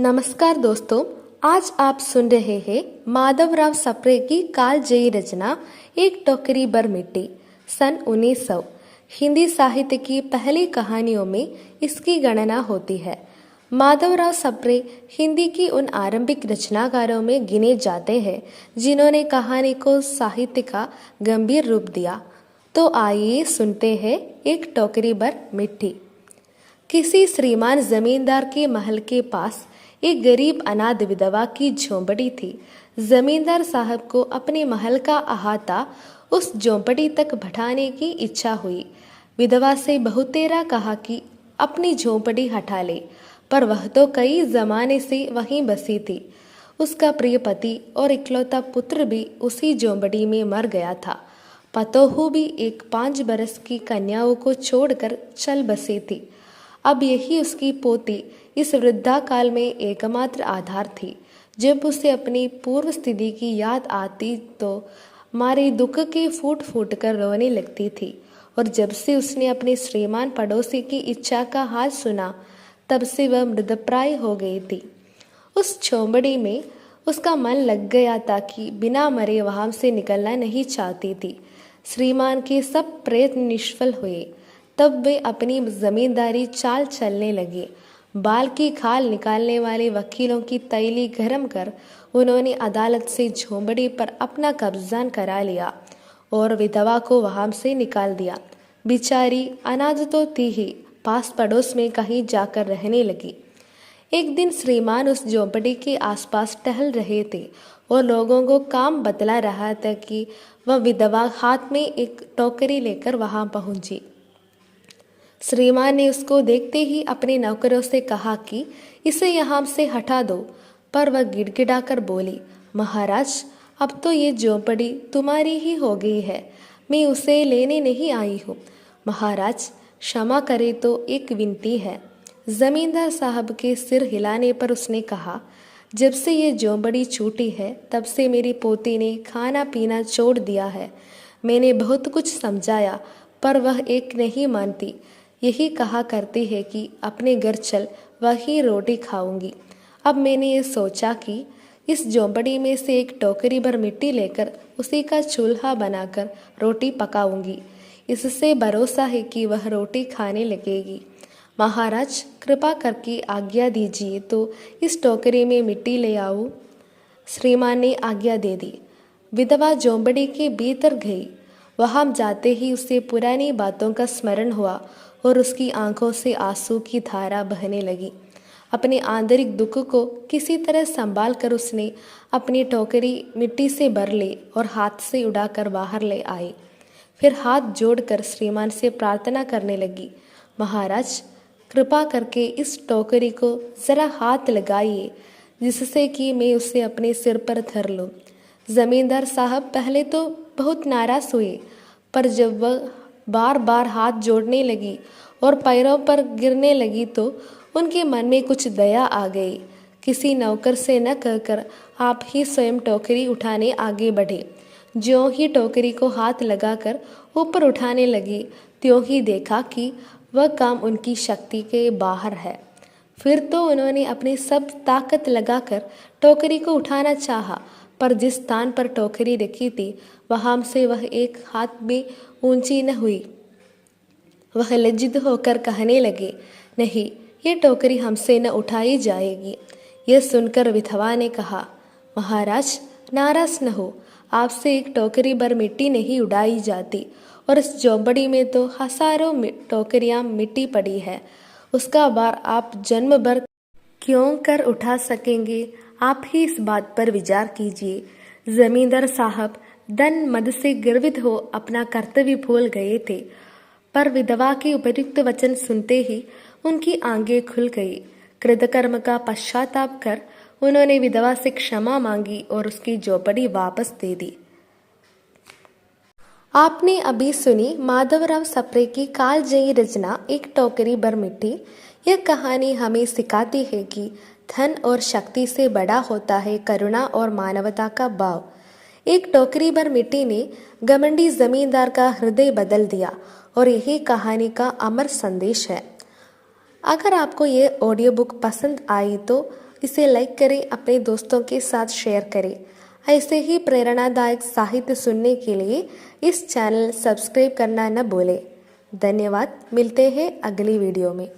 नमस्कार दोस्तों। आज आप सुन रहे हैं माधवराव सप्रे की कालजयी रचना एक टोकरी भर मिट्टी सन 1900। हिंदी साहित्य की पहली कहानियों में इसकी गणना होती है। माधवराव सप्रे हिंदी की उन आरंभिक रचनाकारों में गिने जाते हैं जिन्होंने कहानी को साहित्य का गंभीर रूप दिया। तो आइए सुनते हैं एक टोकरी भर मिट्टी। किसी श्रीमान जमींदार के महल के पास एक गरीब अनाथ विधवा की झोंपड़ी थी। जमींदार साहब को अपने महल का अहाता उस झोंपड़ी तक बढ़ाने की इच्छा हुई। विधवा से बहुतेरा कहा कि अपनी झोंपड़ी हटा ले, पर वह तो कई जमाने से वहीं बसी थी। उसका प्रिय पति और इकलौता पुत्र भी उसी झोंपड़ी में मर गया था। पतोहू भी एक 5 बरस की कन्याओं को छोड़कर चल बसी थी। अब यही उसकी पोती इस वृद्धा काल में एकमात्र आधार थी। जब उसे अपनी पूर्व स्थिति की याद आती तो मारे दुख के फूट फूट कर रोने लगती थी। और जब से उसने अपने श्रीमान पड़ोसी की इच्छा का हाल सुना, तब से वह मृतप्राय हो गई थी। उस झोंपड़ी में उसका मन लग गया था कि बिना मरे वहां से निकलना नहीं चाहती थी। श्रीमान के सब प्रयत्न निष्फल हुए। तब वे अपनी जमींदारी चाल चलने लगे। बाल की खाल निकालने वाले वकीलों की तैली गरम कर उन्होंने अदालत से झोंपड़ी पर अपना कब्जा करा लिया और विधवा को वहां से निकाल दिया। बेचारी अनाथ तो थी ही, पास पड़ोस में कहीं जाकर रहने लगी। एक दिन श्रीमान उस झोंपड़ी के आसपास टहल रहे थे और लोगों को काम बतला रहा था कि वह विधवा हाथ में एक टोकरी लेकर वहां पहुंची। श्रीमान ने उसको देखते ही अपने नौकरों से कहा कि इसे यहाँ से हटा दो, पर वह गिड़गिड़ाकर बोली, महाराज, अब तो ये झोंपड़ी तुम्हारी ही हो गई है, मैं उसे लेने नहीं आई हूँ। महाराज, क्षमा करे तो एक विनती है। जमींदार साहब के सिर हिलाने पर उसने कहा, जब से ये झोंपड़ी छूटी है तब से मेरी पोती ने खाना पीना छोड़ दिया है। मैंने बहुत कुछ समझाया, पर वह एक नहीं मानती। यही कहा करती है कि अपने घर चल, वही रोटी खाऊंगी। अब मैंने ये सोचा कि इस झोंपड़ी में से एक टोकरी भर मिट्टी लेकर उसी का चूल्हा बनाकर रोटी पकाऊंगी। इससे भरोसा है कि वह रोटी खाने लगेगी। महाराज, कृपा करके आज्ञा दीजिए तो इस टोकरी में मिट्टी ले आऊं। श्रीमान ने आज्ञा दे दी। विधवा झोंपड़ी के भीतर गई। वहां जाते ही उसे पुरानी बातों का स्मरण हुआ और उसकी आंखों से आंसू की धारा बहने लगी। अपने आंतरिक दुख को किसी तरह संभाल कर उसने अपनी टोकरी मिट्टी से भर ले और हाथ से उड़ाकर बाहर ले आई। फिर हाथ जोड़कर श्रीमान से प्रार्थना करने लगी, महाराज, कृपा करके इस टोकरी को जरा हाथ लगाइए, जिससे कि मैं उसे अपने सिर पर धर लूं। जमींदार साहब पहले तो बहुत नाराज हुए, पर जब वह बार बार हाथ जोड़ने लगी और पैरों पर गिरने लगी तो उनके मन में कुछ दया आ गई। किसी नौकर से न कहकर आप ही स्वयं टोकरी उठाने आगे बढ़े। ज्यों ही टोकरी को हाथ लगाकर ऊपर उठाने लगी, त्यों ही देखा कि वह काम उनकी शक्ति के बाहर है। फिर तो उन्होंने अपनी सब ताकत लगाकर टोकरी को उठाना चाहा, पर जिस स्थान पर टोकरी रखी थी वहां से वह एक हाथ भी ऊंची न हुई। वह लज्जित होकर कहने लगे, नहीं, ये टोकरी हमसे न उठाई जाएगी। यह सुनकर विधवा ने कहा, महाराज, नाराज न हो, आपसे एक टोकरी भर मिट्टी नहीं उड़ाई जाती, और इस झोंपड़ी में तो हजारों टोकरियां मिट्टी पड़ी है। उसका भार आप जन्म भर क्यों कर उठा सकेंगे? आप ही इस बात पर विचार कीजिए। जमींदार साहब धन मद से गर्वित हो अपना कर्तव्य भूल गए थे, पर विधवा के उपयुक्त वचन सुनते ही उनकी आंखें खुल गई। कृतकर्म का पश्चाताप कर उन्होंने विधवा से क्षमा मांगी और उसकी झोंपड़ी वापस दे दी। आपने अभी सुनी माधवराव सप्रे की कालजयी रचना एक टोकरी भर मिट्टी। यह कहानी हमें सिखाती है कि धन और शक्ति से बड़ा होता है करुणा और मानवता का भाव। एक टोकरी भर मिट्टी ने घमंडी जमींदार का हृदय बदल दिया और यही कहानी का अमर संदेश है। अगर आपको ये ऑडियो बुक पसंद आई तो इसे लाइक करें, अपने दोस्तों के साथ शेयर करें। ऐसे ही प्रेरणादायक साहित्य सुनने के लिए इस चैनल सब्सक्राइब करना न भूलें। धन्यवाद। मिलते हैं अगली वीडियो में।